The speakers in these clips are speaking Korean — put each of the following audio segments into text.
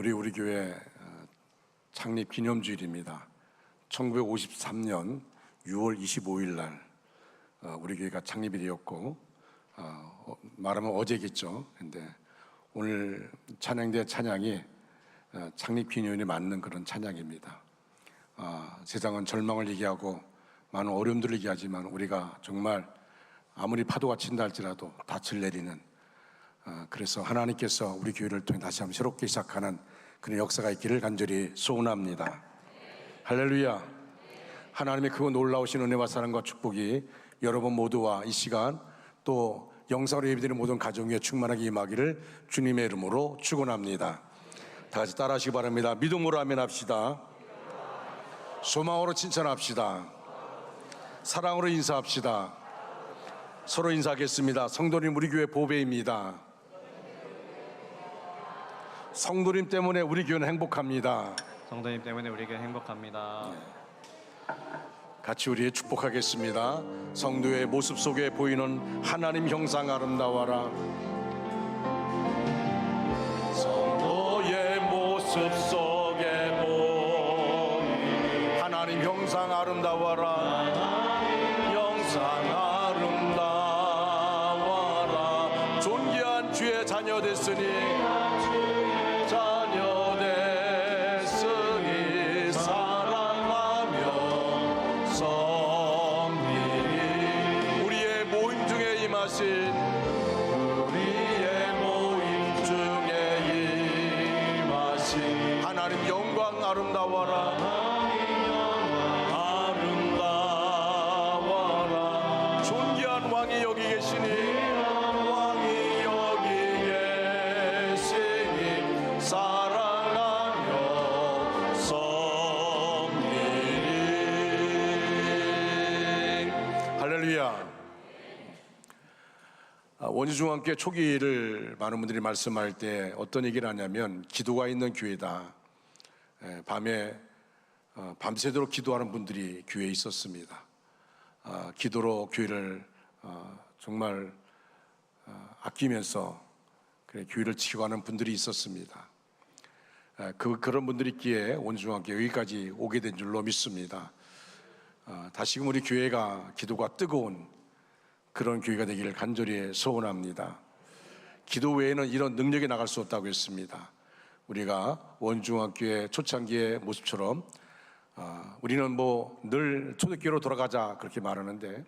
우리 교회 창립 기념주일입니다. 1953년 6월 25일 날 우리 교회가 창립이 되었고, 말하면 어제겠죠. 근데 오늘 찬양대 찬양이 창립 기념일에 맞는 그런 찬양입니다. 세상은 절망을 얘기하고 많은 어려움들을 얘기하지만 우리가 정말 아무리 파도가 친다 할지라도 닻을 내리는, 그래서 하나님께서 우리 교회를 통해 다시 한번 새롭게 시작하는 그런 역사가 있기를 간절히 소원합니다. 할렐루야. 하나님의 그 놀라우신 은혜와 사랑과 축복이 여러분 모두와 이 시간 또 영상으로 예배드리는 모든 가정 위에 충만하게 임하기를 주님의 이름으로 축원합니다. 다 같이 따라하시기 바랍니다. 믿음으로 아멘합시다. 소망으로 칭찬합시다. 사랑으로 인사합시다. 서로 인사하겠습니다. 성도님, 우리 교회 보배입니다. 성도님 때문에 우리 교회는 행복합니다. 성도님 때문에 우리 교회 행복합니다. 같이 우리 축복하겠습니다. 성도의 모습 속에 보이는 하나님 형상 아름다워라. 성도의 모습 속에 보이는 하나님 형상 아름다워라. 형상 아름다워라. 존귀한 주의 자녀 됐으니 우리의 모임 중에 임하신 하나님 영광 아름다워라. 아름다워라. 존귀한 왕이 여기 계시니 왕이 여기 계시니 사랑하며 섬기리. 할렐루야. 원주중앙교회 초기를 많은 분들이 말씀할 때 어떤 얘기를 하냐면 기도가 있는 교회다. 밤에 밤새도록 기도하는 분들이 교회에 있었습니다. 기도로 교회를 정말 아끼면서 교회를 지켜가는 분들이 있었습니다. 그런 분들이 있기에 원주중앙교회 여기까지 오게 된 줄로 믿습니다. 다시금 우리 교회가 기도가 뜨거운 그런 교회가 되기를 간절히 소원합니다. 기도 외에는 이런 능력이 나갈 수 없다고 했습니다. 우리가 원중학교의 초창기의 모습처럼 우리는 뭐 늘 초대교회로 돌아가자 그렇게 말하는데,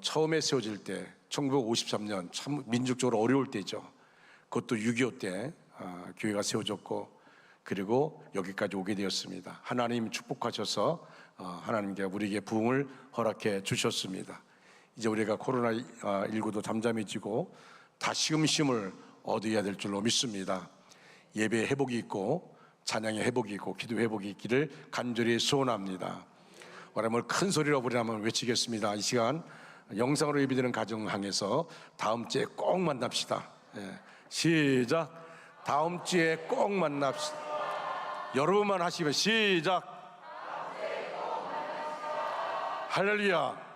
처음에 세워질 때 1953년 참 민족적으로 어려울 때죠. 그것도 6.25 때 교회가 세워졌고, 그리고 여기까지 오게 되었습니다. 하나님 축복하셔서 하나님께 우리에게 부흥을 허락해 주셨습니다. 이제 우리가 코로나19도 잠잠해지고 다시금 힘을 얻어야 될 줄로 믿습니다. 예배의 회복이 있고 찬양의 회복이 있고 기도의 회복이 있기를 간절히 소원합니다. 오늘 큰 소리로 우리 한번 외치겠습니다. 이 시간 영상으로 예배드리는 가정 향해서 다음 주에 꼭 만납시다. 시작. 다음 주에 꼭 만납시다. 여러분만 하시면 시작. 할렐루야.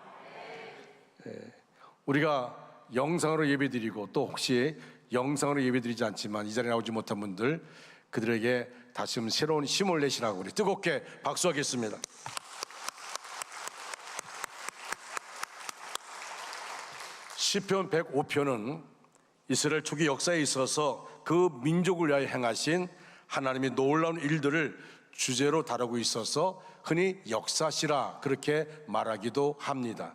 우리가 영상으로 예배드리고 또 혹시 영상으로 예배드리지 않지만 이 자리에 나오지 못한 분들, 그들에게 다시 한번 새로운 힘을 내시라고 우리 뜨겁게 박수하겠습니다. 시편 105편은 이스라엘 초기 역사에 있어서 그 민족을 위하여 행하신 하나님의 놀라운 일들을 주제로 다루고 있어서 흔히 역사시라 그렇게 말하기도 합니다.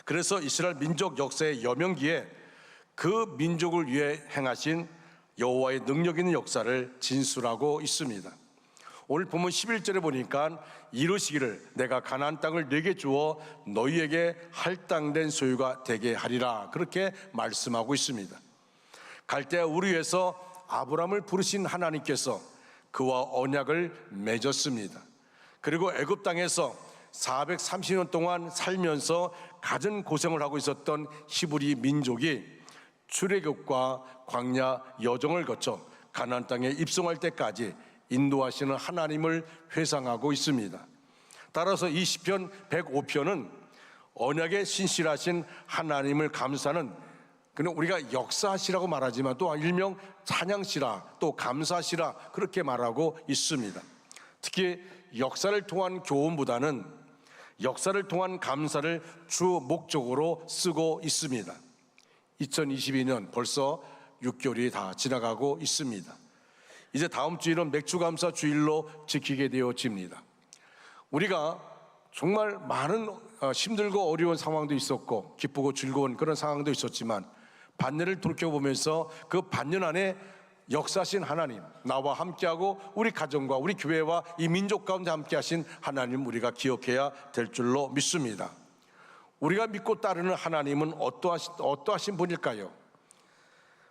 그래서 이스라엘 민족 역사의 여명기에 그 민족을 위해 행하신 여호와의 능력 있는 역사를 진술하고 있습니다. 오늘 본문 11절에 보니까 이르시기를 내가 가나안 땅을 네게 주어 너희에게 할당된 소유가 되게 하리라 그렇게 말씀하고 있습니다. 갈대아 우르에서 아브람을 부르신 하나님께서 그와 언약을 맺었습니다. 그리고 애굽 땅에서 430년 동안 살면서 갖은 고생을 하고 있었던 히브리 민족이 출애굽과 광야 여정을 거쳐 가나안 땅에 입성할 때까지 인도하시는 하나님을 회상하고 있습니다. 따라서 이 시편 105편은 언약에 신실하신 하나님을 감사하는 그는 우리가 역사시라고 말하지만 또 일명 찬양시라, 또 감사시라 그렇게 말하고 있습니다. 특히 역사를 통한 교훈보다는 역사를 통한 감사를 주 목적으로 쓰고 있습니다. 2022년 벌써 6개월이 다 지나가고 있습니다. 이제 다음 주일은 맥주감사 주일로 지키게 되어집니다. 우리가 정말 많은 힘들고 어려운 상황도 있었고 기쁘고 즐거운 그런 상황도 있었지만 반년을 돌이켜보면서 그 반년 안에 역사하신 하나님, 나와 함께하고 우리 가정과 우리 교회와 이 민족 가운데 함께하신 하나님 우리가 기억해야 될 줄로 믿습니다. 우리가 믿고 따르는 하나님은 어떠하신 분일까요?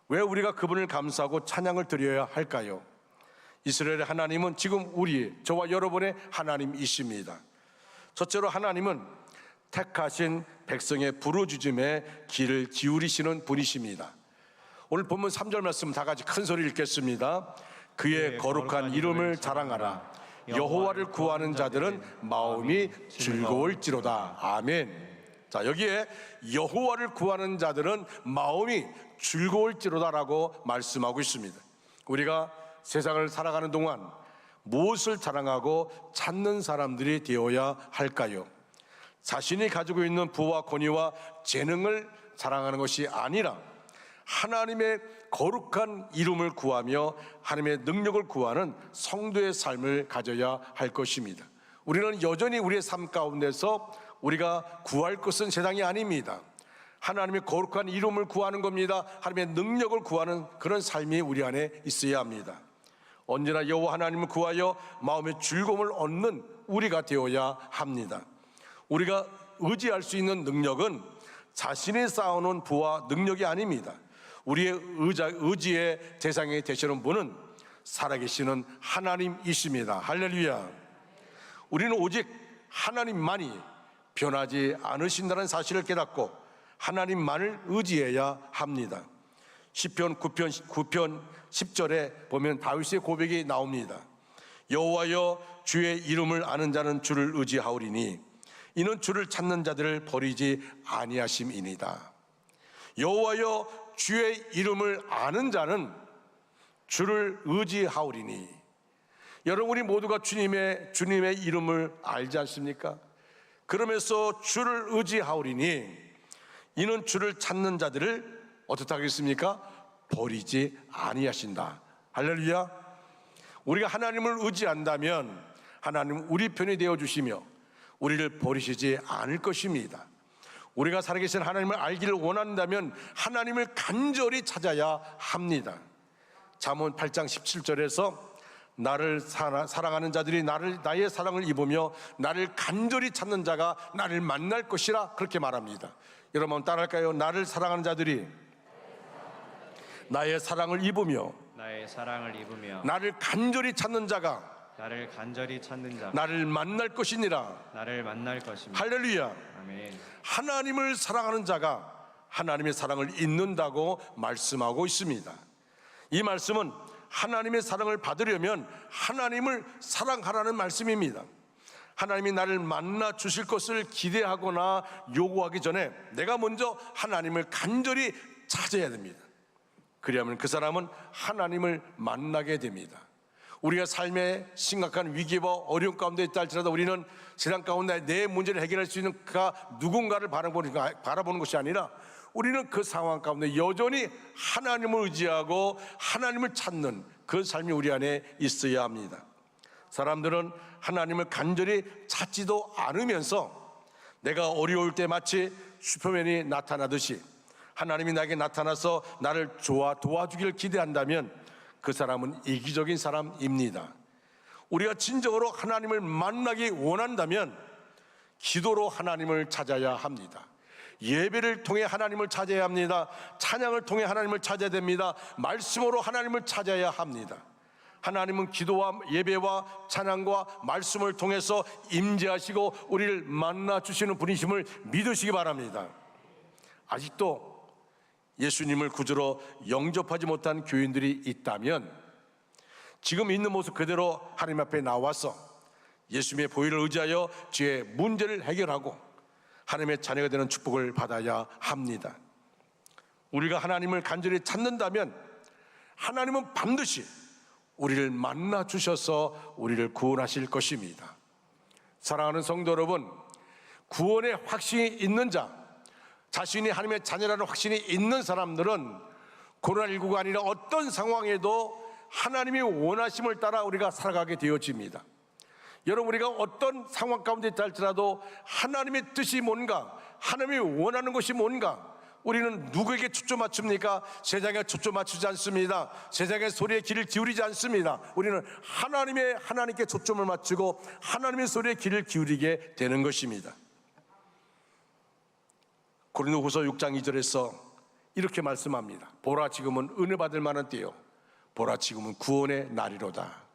왜 우리가 그분을 감사하고 찬양을 드려야 할까요? 이스라엘의 하나님은 지금 저와 여러분의 하나님이십니다. 첫째로 하나님은 택하신 백성의 부르짖음에 귀를 기울이시는 분이십니다. 오늘 본문 3절 말씀 다 같이 큰 소리 읽겠습니다. 그의 거룩한 이름을 자랑하라. 여호와를 구하는 자들은 마음이 즐거울지로다. 아멘. 자, 여기에 여호와를 구하는 자들은 마음이 즐거울지로다라고 말씀하고 있습니다. 우리가 세상을 살아가는 동안 무엇을 자랑하고 찾는 사람들이 되어야 할까요? 자신이 가지고 있는 부와 권위와 재능을 자랑하는 것이 아니라 하나님의 거룩한 이름을 구하며 하나님의 능력을 구하는 성도의 삶을 가져야 할 것입니다. 우리는 여전히 우리의 삶 가운데서 우리가 구할 것은 세상이 아닙니다. 하나님의 거룩한 이름을 구하는 겁니다. 하나님의 능력을 구하는 그런 삶이 우리 안에 있어야 합니다. 언제나 여호와 하나님을 구하여 마음의 즐거움을 얻는 우리가 되어야 합니다. 우리가 의지할 수 있는 능력은 자신이 쌓아놓은 부와 능력이 아닙니다. 우리의 의지의 대상이 되시는 분은 살아계시는 하나님이십니다. 할렐루야. 우리는 오직 하나님만이 변하지 않으신다는 사실을 깨닫고 하나님만을 의지해야 합니다. 시편 9편 10절에 보면 다윗의 고백이 나옵니다. 여호와여, 주의 이름을 아는 자는 주를 의지하오리니 이는 주를 찾는 자들을 버리지 아니하심이니이다. 여호와여, 주의 이름을 아는 자는 주를 의지하오리니. 여러분, 우리 모두가 주님의 이름을 알지 않습니까? 그러면서 주를 의지하오리니 이는 주를 찾는 자들을 어떻게 하겠습니까? 버리지 아니하신다. 할렐루야. 우리가 하나님을 의지한다면 하나님은 우리 편이 되어주시며 우리를 버리시지 않을 것입니다. 우리가 살아계신 하나님을 알기를 원한다면 하나님을 간절히 찾아야 합니다. 잠언 8장 17절에서 나를 사랑하는 자들이 나의 사랑을 입으며 나를 간절히 찾는 자가 나를 만날 것이라 그렇게 말합니다. 여러분 따라할까요? 나를 사랑하는 자들이 나의 사랑을 입으며 나를 간절히 찾는 자가 나를 만날 것이니라. 할렐루야. 아멘. 하나님을 사랑하는 자가 하나님의 사랑을 잊는다고 말씀하고 있습니다. 이 말씀은 하나님의 사랑을 받으려면 하나님을 사랑하라는 말씀입니다. 하나님이 나를 만나 주실 것을 기대하거나 요구하기 전에 내가 먼저 하나님을 간절히 찾아야 됩니다. 그리하면 그 사람은 하나님을 만나게 됩니다. 우리가 삶의 심각한 위기와 어려움 가운데 있다 할지라도 우리는 세상 가운데 내 문제를 해결할 수 있는 그가 누군가를 바라보는 것이 아니라 우리는 그 상황 가운데 여전히 하나님을 의지하고 하나님을 찾는 그 삶이 우리 안에 있어야 합니다. 사람들은 하나님을 간절히 찾지도 않으면서 내가 어려울 때 마치 슈퍼맨이 나타나듯이 하나님이 나에게 나타나서 나를 도와주기를 기대한다면 그 사람은 이기적인 사람입니다. 우리가 진정으로 하나님을 만나기 원한다면 기도로 하나님을 찾아야 합니다. 예배를 통해 하나님을 찾아야 합니다. 찬양을 통해 하나님을 찾아야 됩니다. 말씀으로 하나님을 찾아야 합니다. 하나님은 기도와 예배와 찬양과 말씀을 통해서 임재하시고 우리를 만나 주시는 분이심을 믿으시기 바랍니다. 아직도 예수님을 구주로 영접하지 못한 교인들이 있다면 지금 있는 모습 그대로 하나님 앞에 나와서 예수님의 보혈을 의지하여 죄의 문제를 해결하고 하나님의 자녀가 되는 축복을 받아야 합니다. 우리가 하나님을 간절히 찾는다면 하나님은 반드시 우리를 만나 주셔서 우리를 구원하실 것입니다. 사랑하는 성도 여러분, 구원의 확신이 있는 자, 자신이 하나님의 자녀라는 확신이 있는 사람들은 코로나19가 아니라 어떤 상황에도 하나님이 원하심을 따라 우리가 살아가게 되어집니다. 여러분, 우리가 어떤 상황 가운데 있다 할지라도 하나님의 뜻이 뭔가, 하나님이 원하는 것이 뭔가, 우리는 누구에게 초점 맞춥니까? 세상에 초점 맞추지 않습니다. 세상의 소리에 귀를 기울이지 않습니다. 우리는 하나님께 초점을 맞추고 하나님의 소리에 귀를 기울이게 되는 것입니다. 고린도후서 6장 2절에서 이렇게 말씀합니다. 보라, 지금은 은혜 받을 만한 때요, 보라, 지금은 구원의 날이로다.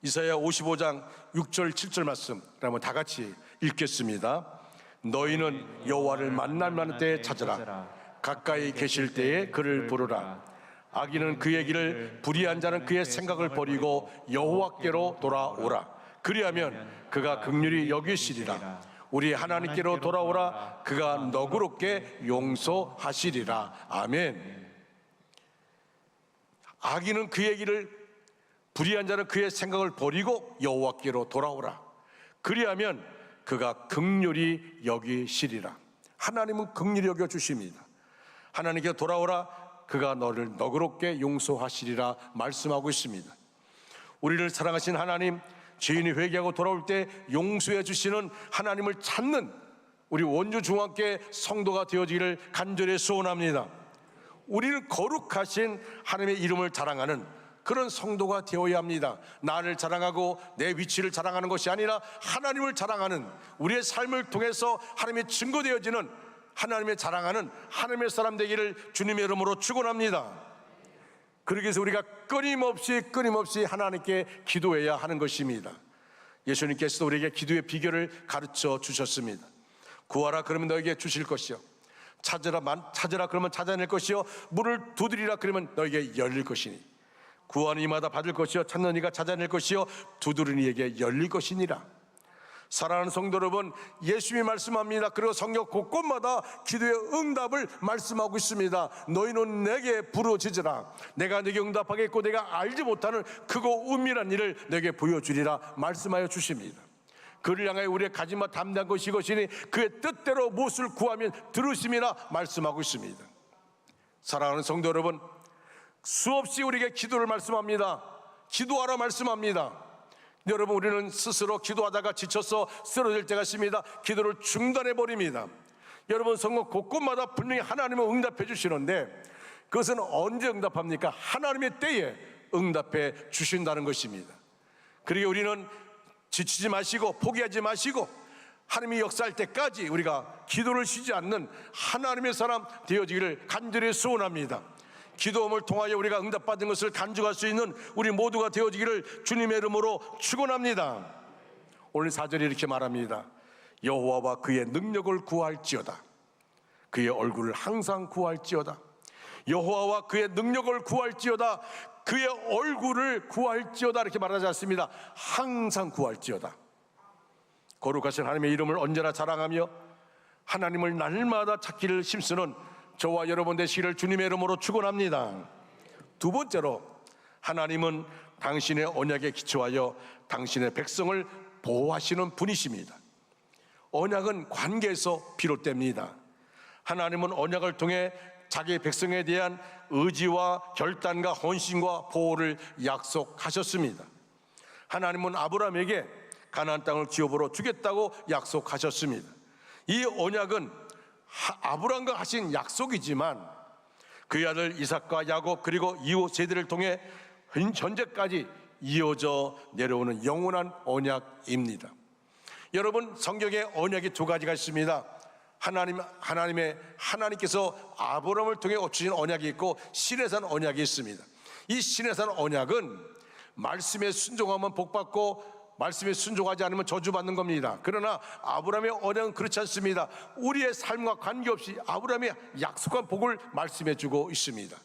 이사야 55장 6절 7절 말씀, 그러면 다 같이 읽겠습니다. 너희는 여호와를 만날 만한 때에 찾으라. 가까이 계실 때에 그를 부르라. 악인은 그의 길을, 불의한 자는 그의 생각을 버리고 여호와께로 돌아오라. 그리하면 그가 긍휼히 여기시리라. 우리 하나님께로 돌아오라. 그가 너그럽게 용서하시리라. 아멘. 악인은 그의 길을, 불의한 자는 그의 생각을 버리고 여호와께로 돌아오라. 그리하면 그가 긍휼히 여기시리라. 하나님은 긍휼히 여겨 주십니다. 하나님께 돌아오라. 그가 너를 너그럽게 용서하시리라 말씀하고 있습니다. 우리를 사랑하신 하나님, 죄인이 회개하고 돌아올 때 용서해 주시는 하나님을 찾는 우리 원주중앙교회 성도가 되어지기를 간절히 소원합니다. 우리는 거룩하신 하나님의 이름을 자랑하는 그런 성도가 되어야 합니다. 나를 자랑하고 내 위치를 자랑하는 것이 아니라 하나님을 자랑하는, 우리의 삶을 통해서 하나님의 증거되어지는, 하나님의 자랑하는 하나님의 사람 되기를 주님의 이름으로 축원합니다. 그러기 위해서 우리가 끊임없이 하나님께 기도해야 하는 것입니다. 예수님께서도 우리에게 기도의 비결을 가르쳐 주셨습니다. 구하라 그러면 너에게 주실 것이요, 찾으라 그러면 찾아낼 것이요, 문을 두드리라 그러면 너에게 열릴 것이니, 구하는 이마다 받을 것이요, 찾는 이가 찾아낼 것이요, 두드리는 이에게 열릴 것이니라. 사랑하는 성도 여러분, 예수님이 말씀합니다. 그리고 성경 곳곳마다 기도의 응답을 말씀하고 있습니다. 너희는 내게 부르짖으라. 내가 내게 응답하겠고 내가 알지 못하는 크고 은밀한 일을 내게 보여주리라 말씀하여 주십니다. 그를 향하여 우리의 가지마 담대한 것이 이것이니 그의 뜻대로 무엇을 구하면 들으심이라 말씀하고 있습니다. 사랑하는 성도 여러분, 수없이 우리에게 기도를 말씀합니다. 기도하라 말씀합니다. 여러분, 우리는 스스로 기도하다가 지쳐서 쓰러질 때가 있습니다. 기도를 중단해 버립니다. 여러분, 성경 곳곳마다 분명히 하나님은 응답해 주시는데 그것은 언제 응답합니까? 하나님의 때에 응답해 주신다는 것입니다. 그리고 우리는 지치지 마시고 포기하지 마시고 하나님이 역사할 때까지 우리가 기도를 쉬지 않는 하나님의 사람 되어지기를 간절히 소원합니다. 기도음을 통하여 우리가 응답받은 것을 간증할 수 있는 우리 모두가 되어지기를 주님의 이름으로 축원합니다. 오늘 4절에 이렇게 말합니다. 여호와와 그의 능력을 구할지어다. 그의 얼굴을 항상 구할지어다. 여호와와 그의 능력을 구할지어다. 그의 얼굴을 구할지어다 이렇게 말하지 않습니다. 항상 구할지어다. 거룩하신 하나님의 이름을 언제나 자랑하며 하나님을 날마다 찾기를 힘쓰는 저와 여러분 되시기를 주님의 이름으로 축원합니다. 두 번째로, 하나님은 당신의 언약에 기초하여 당신의 백성을 보호하시는 분이십니다. 언약은 관계에서 비롯됩니다. 하나님은 언약을 통해 자기 백성에 대한 의지와 결단과 헌신과 보호를 약속하셨습니다. 하나님은 아브라함에게 가나안 땅을 기업으로 주겠다고 약속하셨습니다. 이 언약은 아브라함과 하신 약속이지만 그의 아들 이삭과 야곱 그리고 이후 세대를 통해 현재까지 이어져 내려오는 영원한 언약입니다. 여러분, 성경에 언약이 두 가지가 있습니다. 하나님께서 아브라함을 통해 주신 언약이 있고 시내산 언약이 있습니다. 이 시내산 언약은 말씀에 순종하면 복받고 말씀에 순종하지 않으면 저주받는 겁니다. 그러나 아브라함의 언약은 그렇지 않습니다. 우리의 삶과 관계없이 아브라함의 약속한 복을 말씀해 주고 있습니다.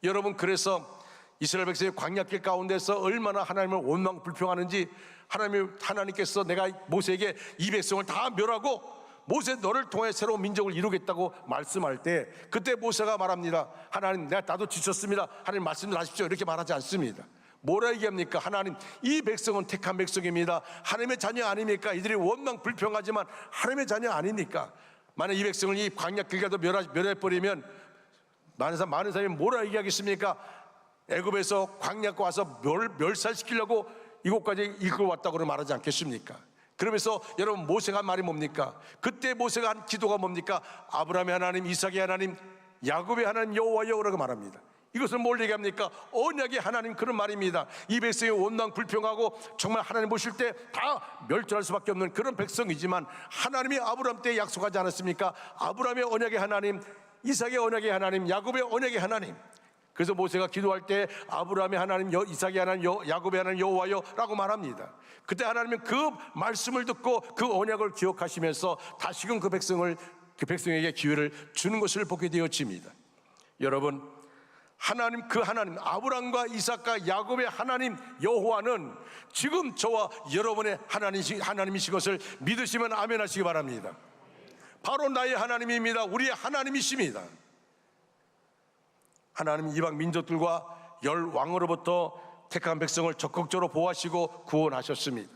여러분, 그래서 이스라엘 백성의 광야길 가운데서 얼마나 하나님을 원망 불평하는지 하나님께서 내가 모세에게 이 백성을 다 멸하고 모세 너를 통해 새로운 민족을 이루겠다고 말씀할 때 그때 모세가 말합니다. 하나님 나도 지쳤습니다. 하나님 말씀을 하십시오. 이렇게 말하지 않습니다. 뭐라 얘기합니까? 하나님 이 백성은 택한 백성입니다. 하나님의 자녀 아닙니까? 이들이 원망 불평하지만 하나님의 자녀 아닙니까? 만약 이 백성을 이 광야 길가도 멸해버리면 많은 사람이 뭐라 얘기하겠습니까? 애굽에서 광야고 와서 멸살시키려고 이곳까지 이끌어 왔다고 말하지 않겠습니까? 그러면서 여러분 모세가 한 말이 뭡니까? 그때 모세가 한 기도가 뭡니까? 아브라함의 하나님, 이삭의 하나님, 야곱의 하나님 여호와여라고 말합니다. 이것은 뭘 얘기합니까? 언약의 하나님, 그런 말입니다. 이 백성이 원망 불평하고 정말 하나님 보실 때 다 멸절할 수밖에 없는 그런 백성이지만 하나님이 아브라함 때 약속하지 않았습니까? 아브라함의 언약의 하나님, 이삭의 언약의 하나님, 야곱의 언약의 하나님. 그래서 모세가 기도할 때 아브라함의 하나님, 이삭의 하나님, 야곱의 하나님 여호와여라고 말합니다. 그때 하나님은 그 말씀을 듣고 그 언약을 기억하시면서 다시금 그 백성에게 기회를 주는 것을 보게 되어집니다. 여러분, 하나님, 그 하나님, 아브라함과 이삭과 야곱의 하나님 여호와는 지금 저와 여러분의 하나님이신 것을 믿으시면 아멘 하시기 바랍니다. 바로 나의 하나님입니다. 우리의 하나님이십니다. 하나님 이방 민족들과 열 왕으로부터 택한 백성을 적극적으로 보호하시고 구원하셨습니다.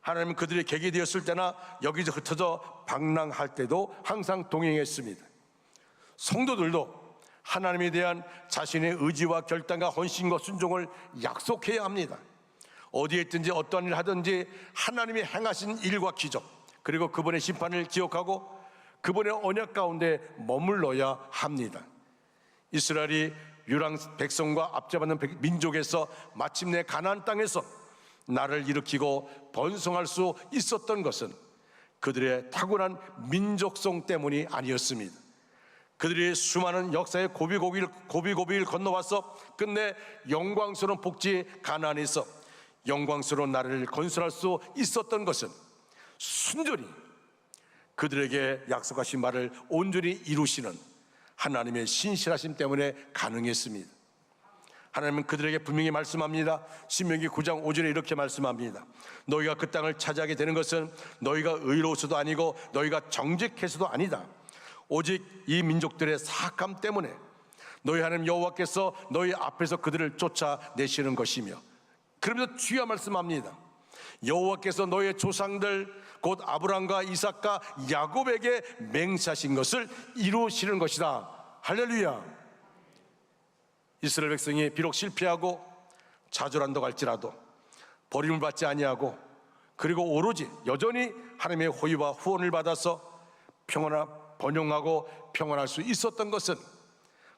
하나님은 그들이 객이 되었을 때나 여기서 흩어져 방랑할 때도 항상 동행했습니다. 성도들도 하나님에 대한 자신의 의지와 결단과 헌신과 순종을 약속해야 합니다. 어디에 있든지 어떠한 일을 하든지 하나님이 행하신 일과 기적, 그리고 그분의 심판을 기억하고 그분의 언약 가운데 머물러야 합니다. 이스라엘이 유랑 백성과 압제받는 민족에서 마침내 가나안 땅에서 나라를 일으키고 번성할 수 있었던 것은 그들의 타고난 민족성 때문이 아니었습니다. 그들이 수많은 역사의 고비고비를 건너와서 끝내 영광스러운 복지 가나안에서 영광스러운 나라를 건설할 수 있었던 것은 순전히 그들에게 약속하신 말을 온전히 이루시는 하나님의 신실하심 때문에 가능했습니다. 하나님은 그들에게 분명히 말씀합니다. 신명기 9장 5절에 이렇게 말씀합니다. 너희가 그 땅을 차지하게 되는 것은 너희가 의로워서도 아니고 너희가 정직해서도 아니다. 오직 이 민족들의 사악함 때문에 너희 하나님 여호와께서 너희 앞에서 그들을 쫓아내시는 것이며, 그러면서 주여 말씀합니다. 여호와께서 너희의 조상들 곧 아브라함과 이삭과 야곱에게 맹세하신 것을 이루시는 것이다. 할렐루야. 이스라엘 백성이 비록 실패하고 좌절한다고 할지라도 버림을 받지 아니하고 그리고 오로지 여전히 하나님의 호의와 후원을 받아서 번영하고 평안할 수 있었던 것은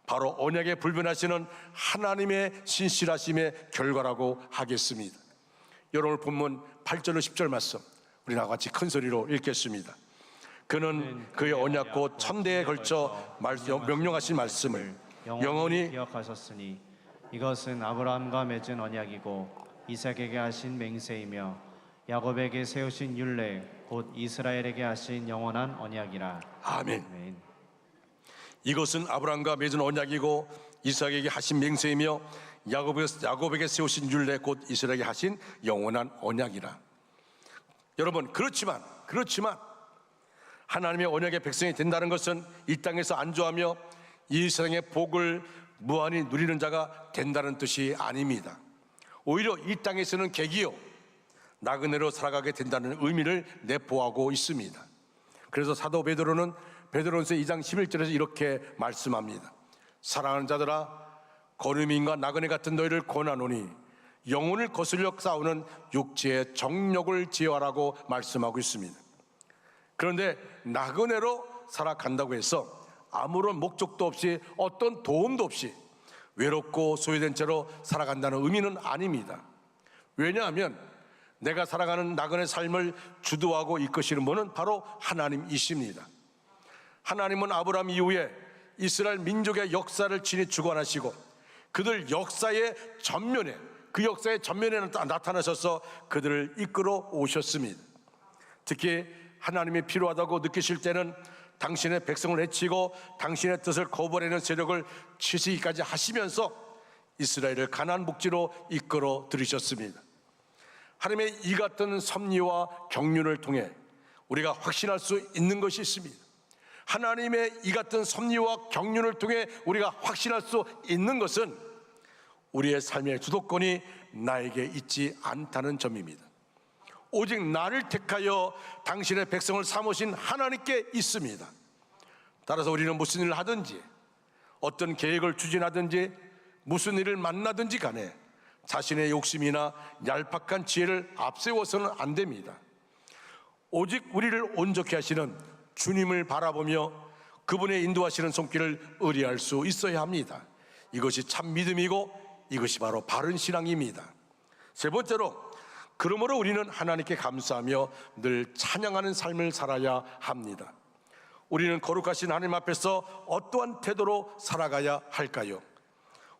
바로 언약에 불변하시는 하나님의 신실하심의 결과라고 하겠습니다. 여러분 본문 8절로 10절 말씀 우리 다 같이 큰 소리로 읽겠습니다. 그는 그의 언약 곧 천대에 걸쳐 명령하신 말씀을 영원히 기억하셨으니 이것은 아브라함과 맺은 언약이고 이삭에게 하신 맹세이며 야곱에게 세우신 율례 곧 이스라엘에게 하신 영원한 언약이라. 아멘. 아멘. 이것은 아브라함과 맺은 언약이고 이삭에게 하신 맹세이며 야곱에게 세우신 율례 곧 이스라엘에게 하신 영원한 언약이라. 여러분, 그렇지만 하나님의 언약의 백성이 된다는 것은 이 땅에서 안주하며 이 세상의 복을 무한히 누리는 자가 된다는 뜻이 아닙니다. 오히려 이 땅에서는 객이요 나그네로 살아가게 된다는 의미를 내포하고 있습니다. 그래서 사도 베드로는 베드로전서 2장 11절에서 이렇게 말씀합니다. 사랑하는 자들아, 거류민과 나그네 같은 너희를 권하노니 영혼을 거슬려 싸우는 육체의 정욕을 제어하라고 말씀하고 있습니다. 그런데 나그네로 살아간다고 해서 아무런 목적도 없이 어떤 도움도 없이 외롭고 소외된 채로 살아간다는 의미는 아닙니다. 왜냐하면 내가 살아가는 나그네 삶을 주도하고 이끄시는 분은 바로 하나님이십니다. 하나님은 아브라함 이후에 이스라엘 민족의 역사를 친히 주관하시고 그들 역사의 전면에 나타나셔서 그들을 이끌어 오셨습니다. 특히 하나님이 필요하다고 느끼실 때는 당신의 백성을 해치고 당신의 뜻을 거부하려는 세력을 치시기까지 하시면서 이스라엘을 가나안 복지로 이끌어 들이셨습니다. 하나님의 이 같은 섭리와 경륜을 통해 우리가 확신할 수 있는 것이 있습니다. 하나님의 이 같은 섭리와 경륜을 통해 우리가 확신할 수 있는 것은 우리의 삶의 주도권이 나에게 있지 않다는 점입니다. 오직 나를 택하여 당신의 백성을 삼으신 하나님께 있습니다. 따라서 우리는 무슨 일을 하든지, 어떤 계획을 추진하든지, 무슨 일을 만나든지 간에 자신의 욕심이나 얄팍한 지혜를 앞세워서는 안 됩니다. 오직 우리를 온전케 하시는 주님을 바라보며 그분의 인도하시는 손길을 의뢰할 수 있어야 합니다. 이것이 참 믿음이고 이것이 바로 바른 신앙입니다. 세 번째로, 그러므로 우리는 하나님께 감사하며 늘 찬양하는 삶을 살아야 합니다. 우리는 거룩하신 하나님 앞에서 어떠한 태도로 살아가야 할까요?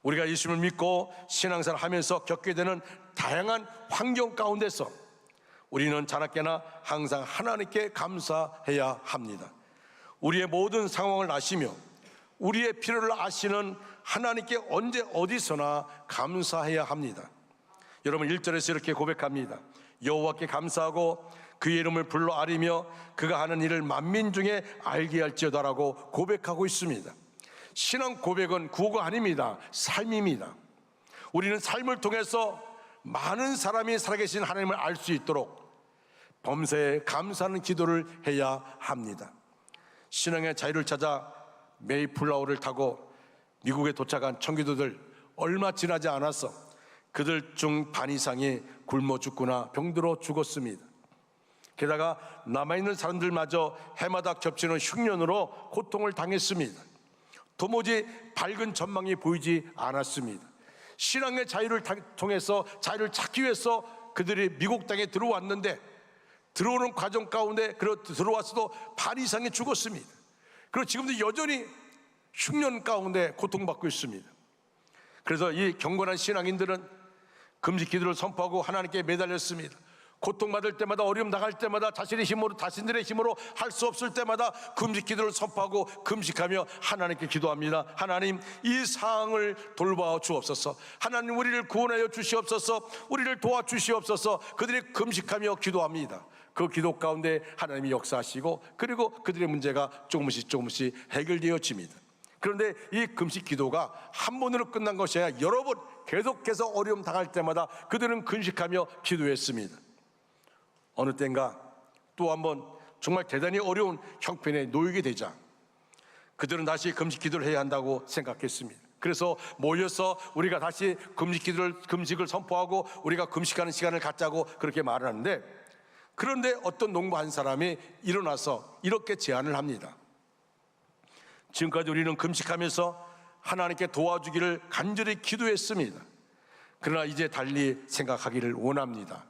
우리가 예수님을 믿고 신앙생활을 하면서 겪게 되는 다양한 환경 가운데서 우리는 자나깨나 항상 하나님께 감사해야 합니다. 우리의 모든 상황을 아시며 우리의 필요를 아시는 하나님께 언제 어디서나 감사해야 합니다. 여러분 1절에서 이렇게 고백합니다. 여호와께 감사하고 그의 이름을 불러 아리며 그가 하는 일을 만민 중에 알게 할지어다라고 고백하고 있습니다. 신앙 고백은 구호가 아닙니다. 삶입니다. 우리는 삶을 통해서 많은 사람이 살아계신 하나님을 알 수 있도록 범사에 감사하는 기도를 해야 합니다. 신앙의 자유를 찾아 메이플라워를 타고 미국에 도착한 청교도들, 얼마 지나지 않아서 그들 중 반 이상이 굶어 죽거나 병들어 죽었습니다. 게다가 남아있는 사람들마저 해마다 겹치는 흉년으로 고통을 당했습니다. 도무지 밝은 전망이 보이지 않았습니다. 신앙의 자유를 통해서 자유를 찾기 위해서 그들이 미국 땅에 들어왔는데 들어오는 과정 가운데 들어왔어도 반 이상이 죽었습니다. 그리고 지금도 여전히 흉년 가운데 고통받고 있습니다. 그래서 이 경건한 신앙인들은 금식 기도를 선포하고 하나님께 매달렸습니다. 고통받을 때마다, 어려움 당할 때마다, 자신들의 힘으로 할 수 없을 때마다 금식 기도를 선포하고 금식하며 하나님께 기도합니다. 하나님, 이 상황을 돌봐 주옵소서. 하나님, 우리를 구원하여 주시옵소서. 우리를 도와주시옵소서. 그들이 금식하며 기도합니다. 그 기도 가운데 하나님이 역사하시고 그리고 그들의 문제가 조금씩 해결되어집니다. 그런데 이 금식 기도가 한 번으로 끝난 것이 아니라 여러 번 계속해서 어려움 당할 때마다 그들은 금식하며 기도했습니다. 어느 때인가 또 한 번 정말 대단히 어려운 형편에 놓이게 되자 그들은 다시 금식 기도를 해야 한다고 생각했습니다. 그래서 모여서 우리가 다시 금식을 선포하고 우리가 금식하는 시간을 갖자고 그렇게 말을 하는데, 그런데 어떤 농부 한 사람이 일어나서 이렇게 제안을 합니다. 지금까지 우리는 금식하면서 하나님께 도와주기를 간절히 기도했습니다. 그러나 이제 달리 생각하기를 원합니다.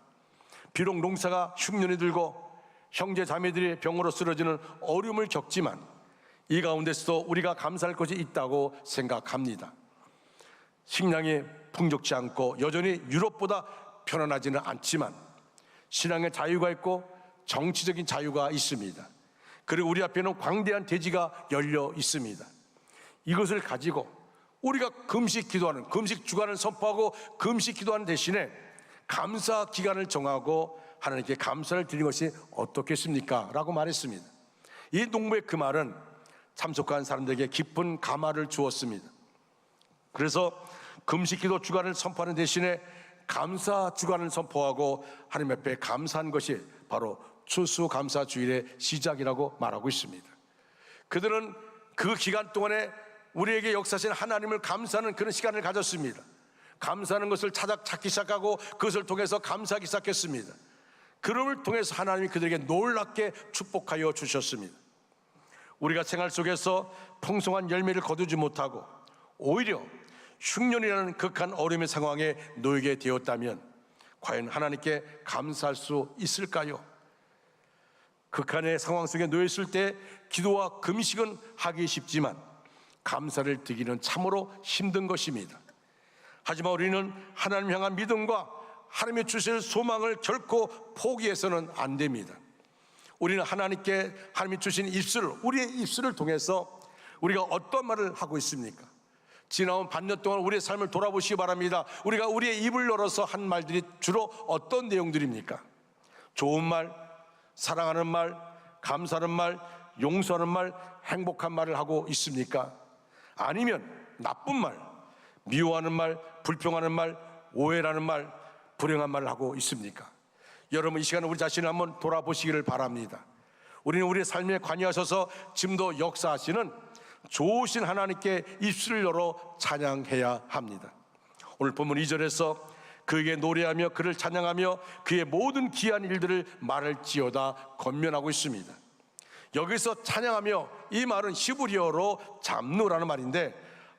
비록 농사가 흉년이 들고 형제 자매들이 병으로 쓰러지는 어려움을 겪지만 이 가운데서도 우리가 감사할 것이 있다고 생각합니다. 식량이 풍족치 않고 여전히 유럽보다 편안하지는 않지만 신앙의 자유가 있고 정치적인 자유가 있습니다. 그리고 우리 앞에는 광대한 대지가 열려 있습니다. 이것을 가지고 우리가 금식 기도하는, 금식 주간을 선포하고 금식 기도하는 대신에 감사 기간을 정하고 하나님께 감사를 드리는 것이 어떻겠습니까? 라고 말했습니다. 이 농부의 그 말은 참석한 사람들에게 깊은 감화를 주었습니다. 그래서 금식 기도 주간을 선포하는 대신에 감사 주간을 선포하고 하나님 앞에 감사한 것이 바로 추수감사주일의 시작이라고 말하고 있습니다. 그들은 그 기간 동안에 우리에게 역사하신 하나님을 감사하는 그런 시간을 가졌습니다. 감사하는 것을 찾기 시작하고 그것을 통해서 감사하기 시작했습니다. 그럼을 통해서 하나님이 그들에게 놀랍게 축복하여 주셨습니다. 우리가 생활 속에서 풍성한 열매를 거두지 못하고 오히려 흉년이라는 극한 어려움의 상황에 놓이게 되었다면 과연 하나님께 감사할 수 있을까요? 극한의 상황 속에 놓였을 때 기도와 금식은 하기 쉽지만 감사를 드리기는 참으로 힘든 것입니다. 하지만 우리는 하나님 향한 믿음과 하나님이 주실 소망을 결코 포기해서는 안 됩니다. 우리는 하나님이 주신 우리의 입술을 통해서 우리가 어떤 말을 하고 있습니까? 지나온 반년 동안 우리의 삶을 돌아보시기 바랍니다. 우리가 우리의 입을 열어서 한 말들이 주로 어떤 내용들입니까? 좋은 말, 사랑하는 말, 감사하는 말, 용서하는 말, 행복한 말을 하고 있습니까? 아니면 나쁜 말, 미워하는 말, 불평하는 말, 오해라는 말, 불행한 말을 하고 있습니까? 여러분, 이 시간에 우리 자신을 한번 돌아보시기를 바랍니다. 우리는 우리의 삶에 관여하셔서 지금도 역사하시는 좋으신 하나님께 입술을 열어 찬양해야 합니다. 오늘 본문 2절에서 그에게 노래하며 그를 찬양하며 그의 모든 귀한 일들을 말할지어다 권면하고 있습니다. 여기서 찬양하며, 이 말은 히브리어로 잠누라는 말인데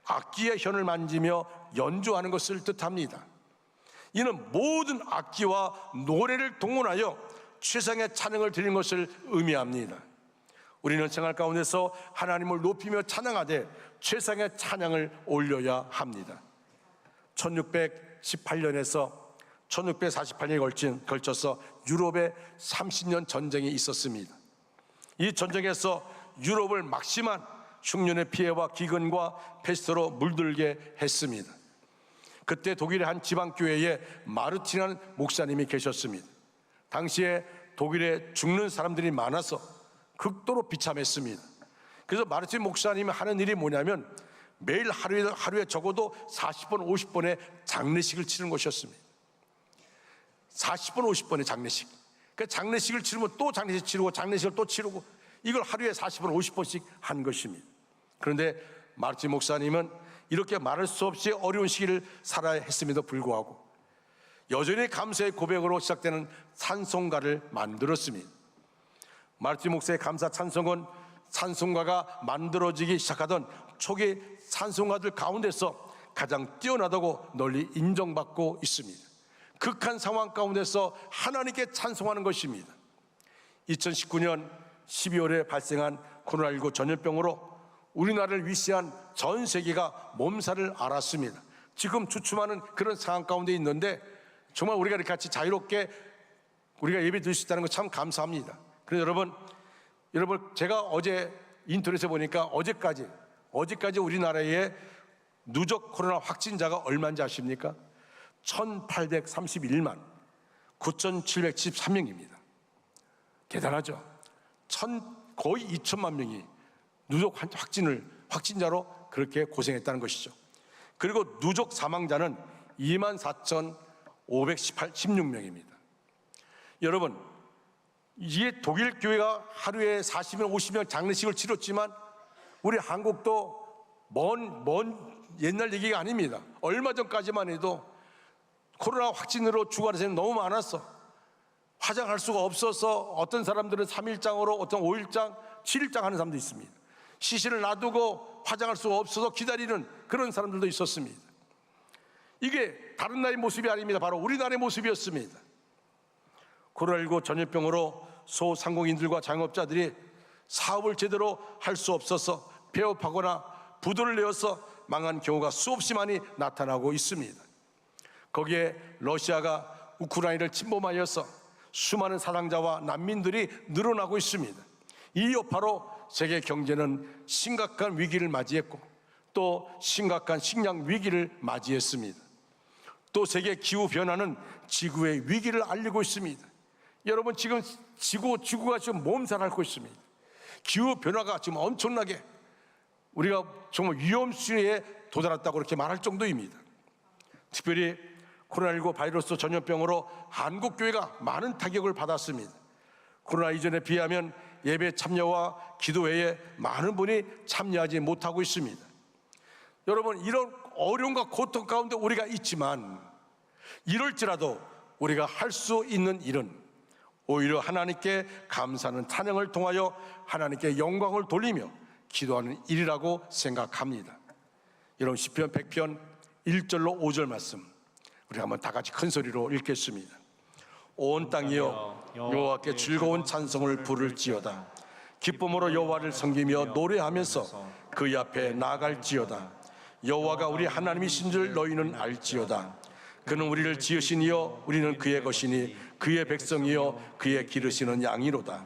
악기의 현을 만지며 연주하는 것을 뜻합니다. 이는 모든 악기와 노래를 동원하여 최상의 찬양을 드리는 것을 의미합니다. 우리는 생활 가운데서 하나님을 높이며 찬양하되 최상의 찬양을 올려야 합니다. 1618년에서 1648년에 걸쳐서 유럽에 30년 전쟁이 있었습니다. 이 전쟁에서 유럽을 막심한 흉년의 피해와 기근과 패스트로 물들게 했습니다. 그때 독일의 한 지방교회에 마르틴이라는 목사님이 계셨습니다. 당시에 독일에 죽는 사람들이 많아서 극도로 비참했습니다. 그래서 마르틴 목사님이 하는 일이 뭐냐면 매일 하루에 적어도 40번, 50번의 장례식을 치는 것이었습니다. 40번, 50번의 장례식. 그 장례식을 치르면 또 장례식 치르고 장례식을 또 치르고, 이걸 하루에 40번, 50번씩 한 것입니다. 그런데 마르틴 목사님은 이렇게 말할 수 없이 어려운 시기를 살아야 했음에도 불구하고 여전히 감사의 고백으로 시작되는 찬송가를 만들었습니다. 마르틴 목사의 감사 찬송은 찬송가가 만들어지기 시작하던 초기 찬송가들 가운데서 가장 뛰어나다고 널리 인정받고 있습니다. 극한 상황 가운데서 하나님께 찬송하는 것입니다. 2019년 12월에 발생한 코로나19 전염병으로 우리나라를 위시한 전 세계가 몸살을 앓았습니다. 지금 주춤하는 그런 상황 가운데 있는데 정말 우리가 이렇게 같이 자유롭게 우리가 예배 드릴 수 있다는 것 참 감사합니다. 그래서 여러분 제가 어제 인터넷에 보니까 어제까지 우리나라에 누적 코로나 확진자가 얼마인지 아십니까? 1831만 9773명입니다. 대단하죠? 거의 2천만 명이 누적 확진자로 그렇게 고생했다는 것이죠. 그리고 누적 사망자는 24,516명입니다. 여러분, 이게 독일 교회가 하루에 40명, 50명 장례식을 치렀지만 우리 한국도 먼 옛날 얘기가 아닙니다. 얼마 전까지만 해도 코로나 확진으로 죽어가는 사람이 너무 많았어. 화장할 수가 없어서 어떤 사람들은 3일장으로, 어떤 5일장, 7일장 하는 사람도 있습니다. 시신을 놔두고 화장할 수가 없어서 기다리는 그런 사람들도 있었습니다. 이게 다른 나라의 모습이 아닙니다. 바로 우리나라의 모습이었습니다. 코로나19 전염병으로 소상공인들과 자영업자들이 사업을 제대로 할 수 없어서 폐업하거나 부도를 내어서 망한 경우가 수없이 많이 나타나고 있습니다. 거기에 러시아가 우크라이나를 침범하여서 수많은 사상자와 난민들이 늘어나고 있습니다. 이 여파로 세계 경제는 심각한 위기를 맞이했고 또 심각한 식량 위기를 맞이했습니다. 또 세계 기후 변화는 지구의 위기를 알리고 있습니다. 여러분, 지금 지구가 지금 몸살 앓고 있습니다. 기후 변화가 지금 엄청나게 우리가 정말 위험 수위에 도달했다고 그렇게 말할 정도입니다. 특별히 코로나19 바이러스 전염병으로 한국 교회가 많은 타격을 받았습니다. 코로나 이전에 비하면 예배 참여와 기도 외에 많은 분이 참여하지 못하고 있습니다. 여러분, 이런 어려움과 고통 가운데 우리가 있지만 이럴지라도 우리가 할 수 있는 일은 오히려 하나님께 감사하는 찬양을 통하여 하나님께 영광을 돌리며 기도하는 일이라고 생각합니다. 여러분, 시편 100편 1절로 5절 말씀 우리 한번 다 같이 큰 소리로 읽겠습니다. 온 땅이여 여호와께 즐거운 찬송을 부를지어다. 기쁨으로 여호와를 섬기며 노래하면서 그의 앞에 나아갈지어다. 여호와가 우리 하나님이신 줄 너희는 알지어다. 그는 우리를 지으신 이여 우리는 그의 것이니 그의 백성이여 그의 기르시는 양이로다.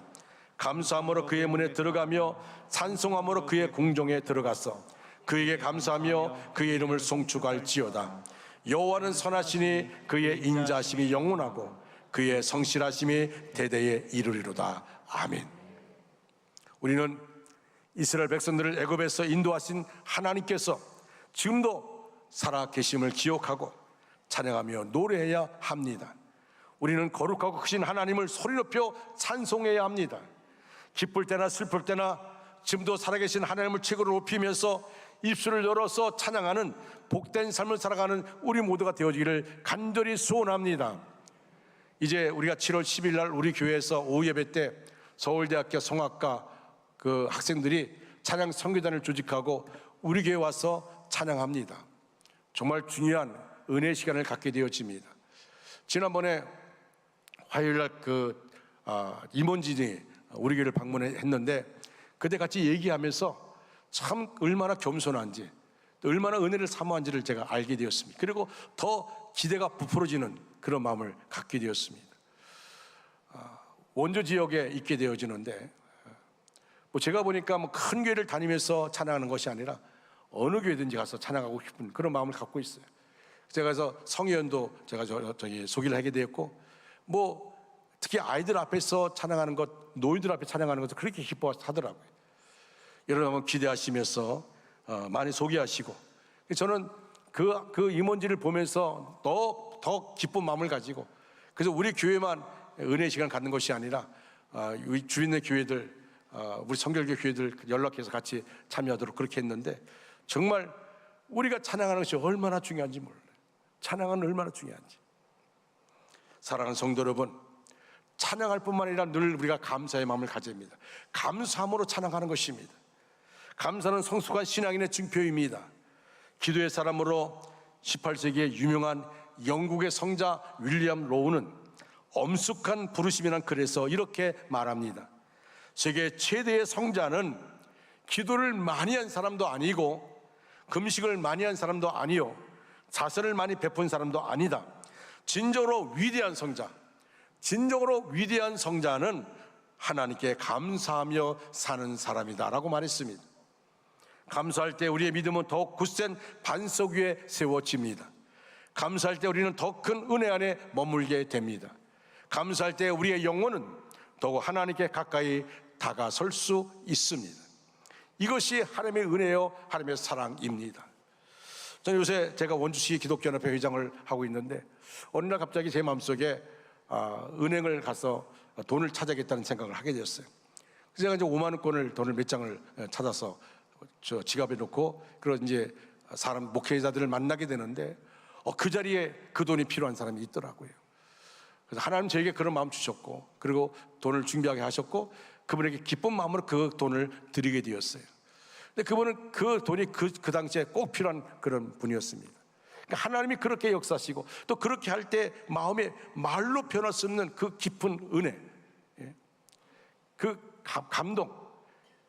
감사함으로 그의 문에 들어가며 찬송함으로 그의 궁정에 들어가서 그에게 감사하며 그의 이름을 송축할지어다. 여호와는 선하시니 그의 인자심이 영원하고 그의 성실하심이 대대에 이르리로다. 아멘. 우리는 이스라엘 백성들을 애굽에서 인도하신 하나님께서 지금도 살아 계심을 기억하고 찬양하며 노래해야 합니다. 우리는 거룩하고 크신 하나님을 소리 높여 찬송해야 합니다. 기쁠 때나 슬플 때나 지금도 살아계신 하나님을 최고로 높이면서 입술을 열어서 찬양하는 복된 삶을 살아가는 우리 모두가 되어지기를 간절히 소원합니다. 이제 우리가 7월 10일 날 우리 교회에서 오후 예배 때 서울대학교 성악과 그 학생들이 찬양 선교단을 조직하고 우리 교회 와서 찬양합니다. 정말 중요한 은혜 시간을 갖게 되어집니다. 지난번에 화요일 날 임원진이 우리 교회를 방문했는데 그때 같이 얘기하면서 참 얼마나 겸손한지 또 얼마나 은혜를 사모한지를 제가 알게 되었습니다. 그리고 더 기대가 부풀어지는 그런 마음을 갖게 되었습니다. 원주 지역에 있게 되어지는데 제가 보니까 큰 교회를 다니면서 찬양하는 것이 아니라 어느 교회든지 가서 찬양하고 싶은 그런 마음을 갖고 있어요. 제가 그래서 성회원도 제가 소개를 하게 되었고 특히 아이들 앞에서 찬양하는 것, 노인들 앞에 찬양하는 것도 그렇게 기뻐하더라고요. 여러분 한번 기대하시면서 많이 소개하시고, 저는 그 임원지를 보면서 더 기쁜 마음을 가지고, 그래서 우리 교회만 은혜 시간 갖는 것이 아니라 우리 주변의 교회들, 우리 성결교 교회들 연락해서 같이 참여하도록 그렇게 했는데, 정말 우리가 찬양하는 것이 얼마나 중요한지 몰라요. 찬양은 얼마나 중요한지. 사랑하는 성도 여러분, 찬양할 뿐만 아니라 늘 우리가 감사의 마음을 가져야 합니다. 감사함으로 찬양하는 것입니다. 감사는 성숙한 신앙인의 증표입니다. 기도의 사람으로 18세기의 유명한 영국의 성자 윌리엄 로우는 엄숙한 부르심이란 글에서 이렇게 말합니다. 세계 최대의 성자는 기도를 많이 한 사람도 아니고 금식을 많이 한 사람도 아니요 자선을 많이 베푼 사람도 아니다. 진정으로 위대한 성자는 하나님께 감사하며 사는 사람이다 라고 말했습니다. 감사할 때 우리의 믿음은 더욱 굳센 반석 위에 세워집니다. 감사할 때 우리는 더 큰 은혜 안에 머물게 됩니다. 감사할 때 우리의 영혼은 더욱 하나님께 가까이 다가설 수 있습니다. 이것이 하나님의 은혜요 하나님의 사랑입니다. 저는 요새 제가 원주시 기독교연합회 회장을 하고 있는데 어느 날 갑자기 제 마음속에 은행을 가서 돈을 찾아야겠다는 생각을 하게 되었어요. 그래서 제가 이제 5만 원권을 돈을 몇 장을 찾아서 저 지갑에 넣고 그런 이제 사람 목회자들을 만나게 되는데 그 자리에 그 돈이 필요한 사람이 있더라고요. 그래서 하나님 저에게 그런 마음 주셨고 그리고 돈을 준비하게 하셨고 그분에게 기쁜 마음으로 그 돈을 드리게 되었어요. 근데 그분은 그 돈이 그 당시에 꼭 필요한 그런 분이었습니다. 그러니까 하나님이 그렇게 역사하시고 또 그렇게 할 때 마음에 말로 표현할 수 없는 그 깊은 은혜, 그 감동,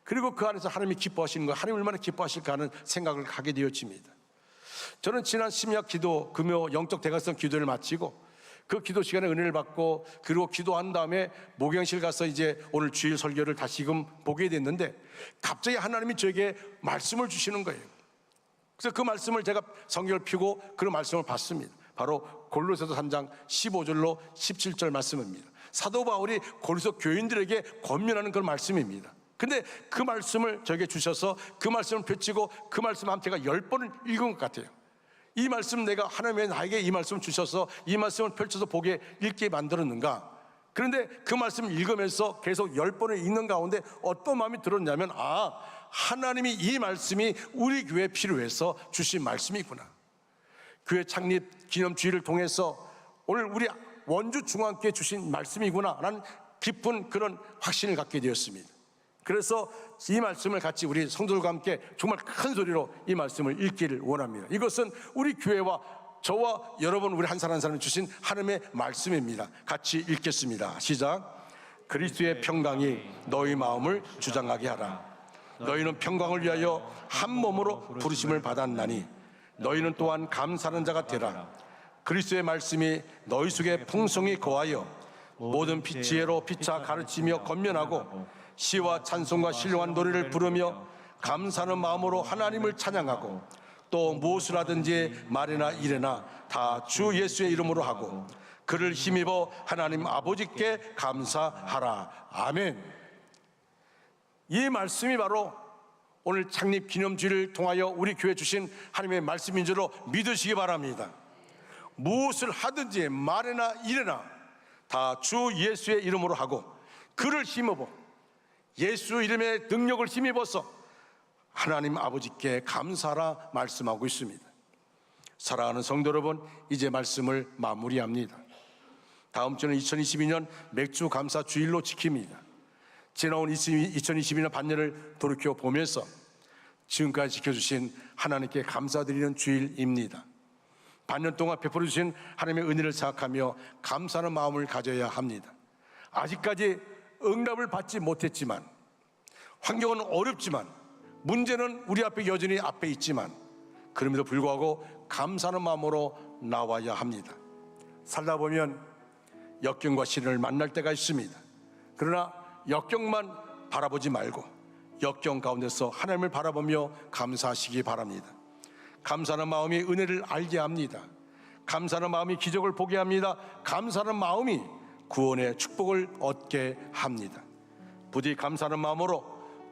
그리고 그 안에서 하나님이 기뻐하시는 거, 하나님 얼마나 기뻐하실까 하는 생각을 하게 되어집니다. 저는 지난 심야 기도, 금요 영적 대각성 기도를 마치고 그 기도 시간에 은혜를 받고 그리고 기도한 다음에 목양실 가서 이제 오늘 주일 설교를 다시금 보게 됐는데 갑자기 하나님이 저에게 말씀을 주시는 거예요. 그래서 그 말씀을 제가 성경을 펴고 그 말씀을 봤습니다. 바로 골로새서 3장 15절로 17절 말씀입니다. 사도 바울이 골로새 교인들에게 권면하는 그런 말씀입니다. 근데 그 말씀을 저에게 주셔서 그 말씀을 펼치고 그 말씀 한 제가 10번을 읽은 것 같아요. 이 말씀 내가 하나님이 나에게 이 말씀을 주셔서 이 말씀을 펼쳐서 보게 읽게 만들었는가. 그런데 그 말씀을 읽으면서 계속 10번을 읽는 가운데 어떤 마음이 들었냐면 하나님이 이 말씀이 우리 교회에 필요해서 주신 말씀이구나. 교회 창립 기념주의를 통해서 오늘 우리 원주 중앙교회 주신 말씀이구나 라는 깊은 그런 확신을 갖게 되었습니다. 그래서 이 말씀을 같이 우리 성도들과 함께 정말 큰 소리로 이 말씀을 읽기를 원합니다. 이것은 우리 교회와 저와 여러분 우리 한 사람 한 사람이 주신 하나님의 말씀입니다. 같이 읽겠습니다. 시작. 그리스도의 평강이 너희 마음을 주장하게 하라. 너희는 평강을 위하여 한 몸으로 부르심을 받았나니 너희는 또한 감사하는 자가 되라. 그리스도의 말씀이 너희 속에 풍성히 거하여 모든 지혜로 피차 가르치며 권면하고 시와 찬송과 신령한 노래를 부르며 감사하는 마음으로 하나님을 찬양하고 또 무엇을 하든지 말이나 일이나 다 주 예수의 이름으로 하고 그를 힘입어 하나님 아버지께 감사하라. 아멘. 이 말씀이 바로 오늘 창립 기념주일을 통하여 우리 교회 주신 하나님의 말씀인 줄로 믿으시기 바랍니다. 무엇을 하든지 말이나 일이나 다 주 예수의 이름으로 하고 그를 힘입어 예수 이름의 능력을 힘입어서 하나님 아버지께 감사하라 말씀하고 있습니다. 사랑하는 성도 여러분, 이제 말씀을 마무리합니다. 다음 주는 2022년 맥주 감사 주일로 지킵니다. 지나온 2022년 반년을 돌이켜 보면서 지금까지 지켜주신 하나님께 감사드리는 주일입니다. 반년 동안 베풀어 주신 하나님의 은혜를 생각하며 감사하는 마음을 가져야 합니다. 아직까지 응답을 받지 못했지만, 환경은 어렵지만, 문제는 우리 앞에 여전히 앞에 있지만, 그럼에도 불구하고 감사하는 마음으로 나와야 합니다. 살다 보면 역경과 시련을 만날 때가 있습니다. 그러나 역경만 바라보지 말고 역경 가운데서 하나님을 바라보며 감사하시기 바랍니다. 감사하는 마음이 은혜를 알게 합니다. 감사하는 마음이 기적을 보게 합니다. 감사하는 마음이 구원의 축복을 얻게 합니다. 부디 감사하는 마음으로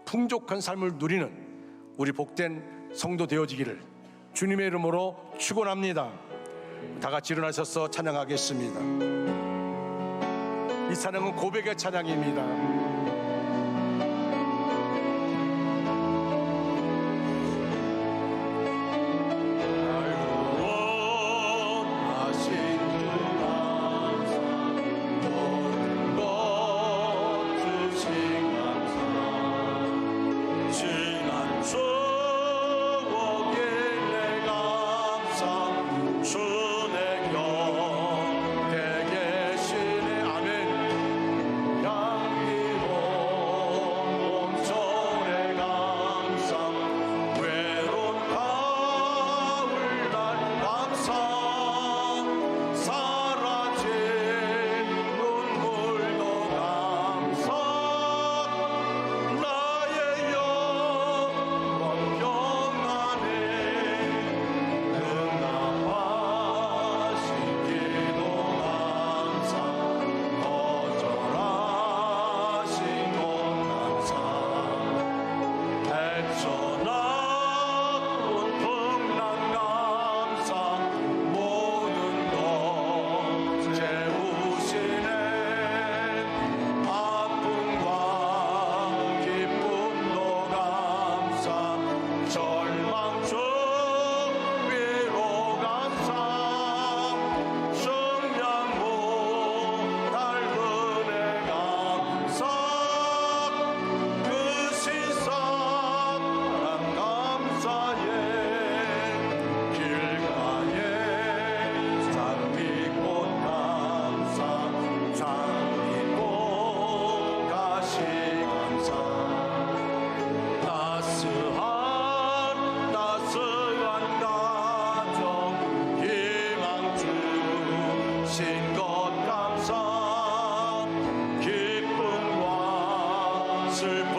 풍족한 삶을 누리는 우리 복된 성도 되어지기를 주님의 이름으로 축원합니다. 다 같이 일어나셔서 찬양하겠습니다. 이 찬양은 고백의 찬양입니다. 슬픔과